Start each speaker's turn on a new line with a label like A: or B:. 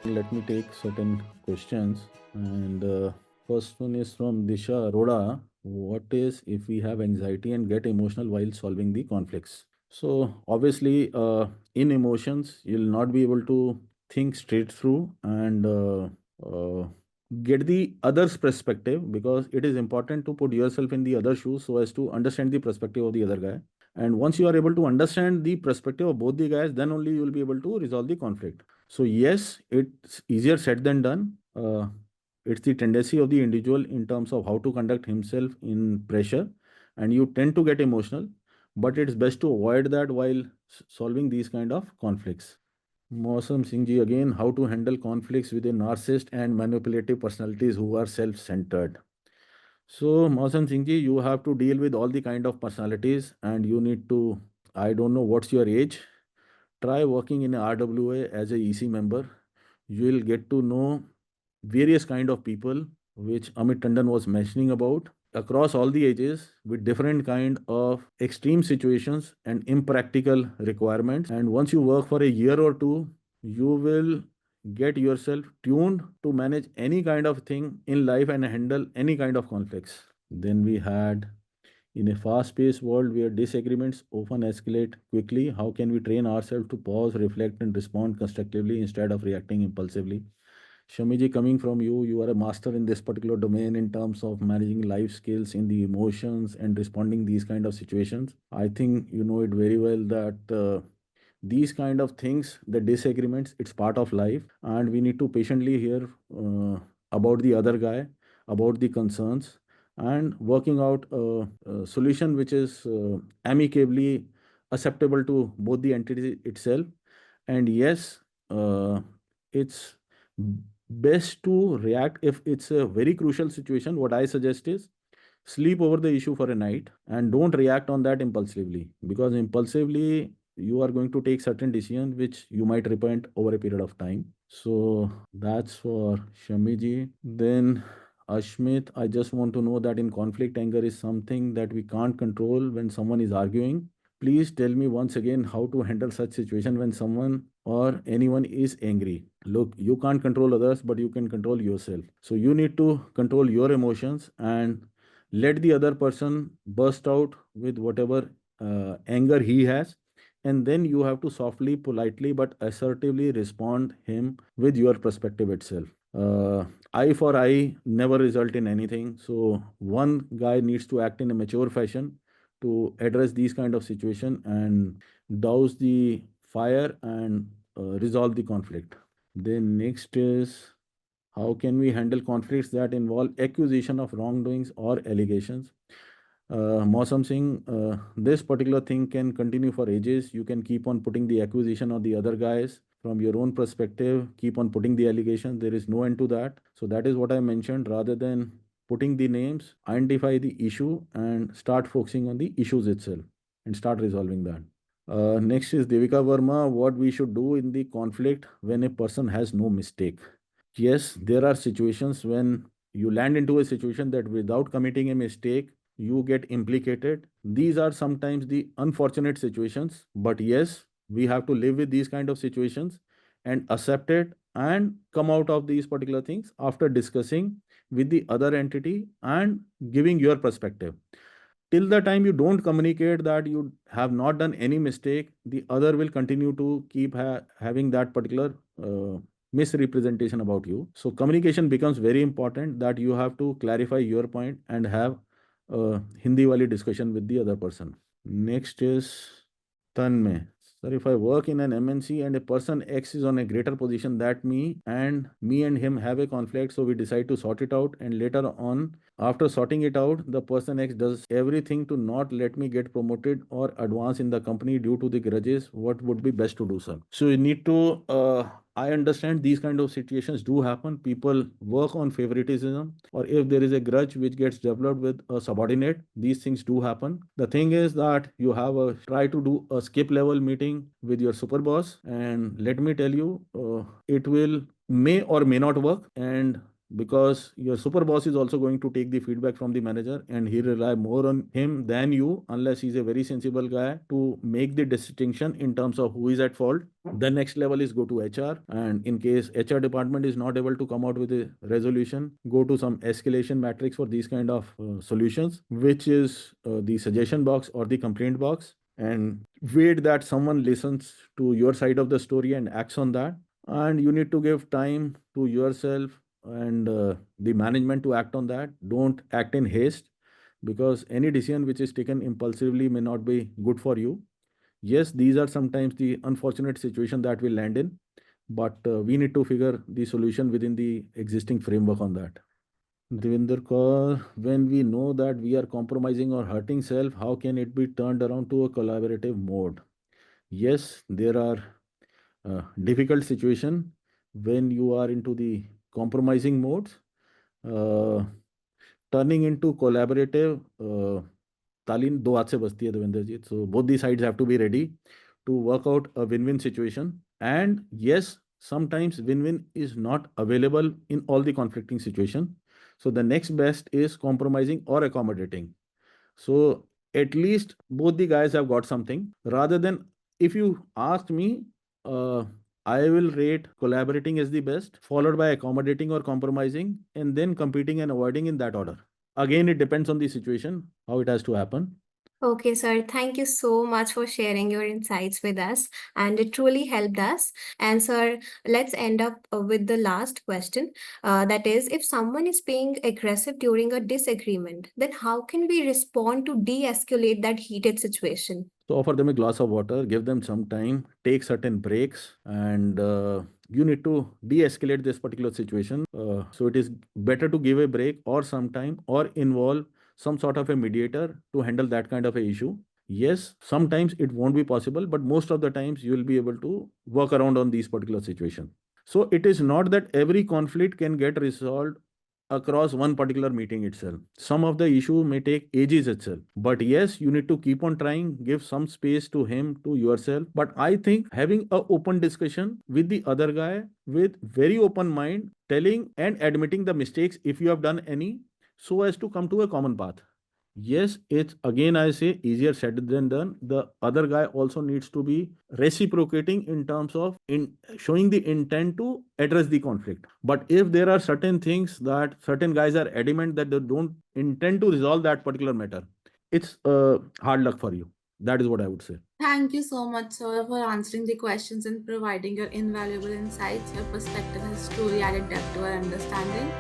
A: Let me take certain questions. And first one is from Disha Arora. What is if we have anxiety and get emotional while solving the conflicts? So obviously, in emotions, you'll not be able to think straight through and uh, get the other's perspective, because it is important to put yourself in the other shoes so as to understand the perspective of the other guy. And once you are able to understand the perspective of both the guys, then only you will be able to resolve the conflict. So yes, it's easier said than done. It's the tendency of the individual in terms of how to conduct himself in pressure, and you tend to get emotional. But it's best to avoid that while solving these kind of conflicts. Mausam Singh ji again, how to handle conflicts with a narcissist and manipulative personalities who are self-centered. So Mausam Singh ji, you have to deal with all the kind of personalities, and you need to. I don't know what's your age. Try working in a RWA as a EC member. You will get to know various kind of people, which Amit Tandon was mentioning about, across all the ages with different kind of extreme situations and impractical requirements. And once you work for a year or two, you will get yourself tuned to manage any kind of thing in life and handle any kind of conflicts. Then we had, in a fast paced world where disagreements often escalate quickly, how can we train ourselves to pause, reflect, and respond constructively instead of reacting impulsively? Shamiji, coming from you, you are a master in this particular domain in terms of managing life skills in the emotions and responding these kind of situations. I think you know it very well that these kind of things, the disagreements, it's part of life, and we need to patiently hear about the other guy, about the concerns, and working out a solution which is amicably acceptable to both the entity itself. And yes, it's best to react if it's a very crucial situation. What I suggest is sleep over the issue for a night and don't react on that impulsively, because impulsively you are going to take certain decisions which you might repent over a period of time. So that's for Shamiji. Then Ashmit, I just want to know that in conflict, anger is something that we can't control when someone is arguing. Please tell me once again how to handle such situation when someone or anyone is angry. Look, you can't control others, but you can control yourself. So you need to control your emotions and let the other person burst out with whatever anger he has, and then you have to softly, politely, but assertively respond him with your perspective itself. Eye for eye never result in anything, so one guy needs to act in a mature fashion to address these kind of situation and douse the fire and resolve the conflict. Then next is, how can we handle conflicts that involve accusation of wrongdoings or allegations? Mausam Singh, this particular thing can continue for ages. You can keep on putting the accusation on the other guys from your own perspective, keep on putting the allegation. There is no end to that. So that is what I mentioned. Rather than putting the names, identify the issue and start focusing on the issues itself and start resolving that. Next is Devika Verma. What we should do in the conflict when a person has no mistake? Yes, there are situations when you land into a situation that without committing a mistake, you get implicated. These are sometimes the unfortunate situations, but yes, we have to live with these kind of situations and accept it and come out of these particular things after discussing with the other entity and giving your perspective. Till the time you don't communicate that you have not done any mistake, the other will continue to keep having that particular misrepresentation about you. So communication becomes very important, that you have to clarify your point and have Hindi wali discussion with the other person. Next is Tanmay. Sir, if I work in an MNC and a person X is on a greater position than me and him have a conflict, so we decide to sort it out, and later on, after sorting it out, the person X does everything to not let me get promoted or advance in the company due to the grudges. What would be best to do, sir? So you need to. I understand these kind of situations do happen. People work on favoritism, or if there is a grudge which gets developed with a subordinate, these things do happen. The thing is that you have a try to do a skip level meeting with your super boss, and let me tell you, it will may or may not work, and because your super boss is also going to take the feedback from the manager and he rely more on him than you, unless he's a very sensible guy to make the distinction in terms of who is at fault. The next level is go to HR, and in case HR department is not able to come out with a resolution, go to some escalation matrix for these kind of solutions, which is the suggestion box or the complaint box, and wait that someone listens to your side of the story and acts on that. And you need to give time to yourself and the management to act on that. Don't act in haste, because any decision which is taken impulsively may not be good for you. Yes, these are sometimes the unfortunate situation that we land in, but we need to figure the solution within the existing framework on that. Devinder Kaur, when we know that we are compromising or hurting self, how can it be turned around to a collaborative mode? Yes, there are difficult situation when you are into the compromising modes. Uh, Turning into collaborative, तालीन दो हाथ से बजती है देवेंद्र जी. So both the sides have to be ready to work out a win-win situation. And yes, sometimes win-win is not available in all the conflicting situation. So the next best is compromising or accommodating. So at least both the guys have got something. Rather than, if you ask me, uh, I will rate collaborating as the best, followed by accommodating or compromising, and then competing and avoiding in that order. Again, it depends on the situation, how it has to happen.
B: Okay, sir. Thank you so much for sharing your insights with us, and it truly helped us. And, sir, let's end up with the last question. That is, if someone is being aggressive during a disagreement, then how can we respond to de escalate that heated situation?
A: So offer them a glass of water, give them some time, take certain breaks, and you need to de-escalate this particular situation. So it is better to give a break or some time or involve some sort of a mediator to handle that kind of a issue. Yes, sometimes it won't be possible, but most of the times you will be able to work around on these particular situation. So it is not that every conflict can get resolved across one particular meeting itself. Some of the issue may take ages itself. But yes, you need to keep on trying, give some space to him, to yourself. But I think having a open discussion with the other guy with very open mind, telling and admitting the mistakes if you have done any, so as to come to a common path. Yes, it's again, I say, easier said than done. The other guy also needs to be reciprocating in terms of in showing the intent to address the conflict. But if there are certain things that certain guys are adamant that they don't intend to resolve that particular matter, it's hard luck for you. That is what I would say.
C: Thank you so much, sir, for answering the questions and providing your invaluable insights. Your perspective has truly added depth to our understanding.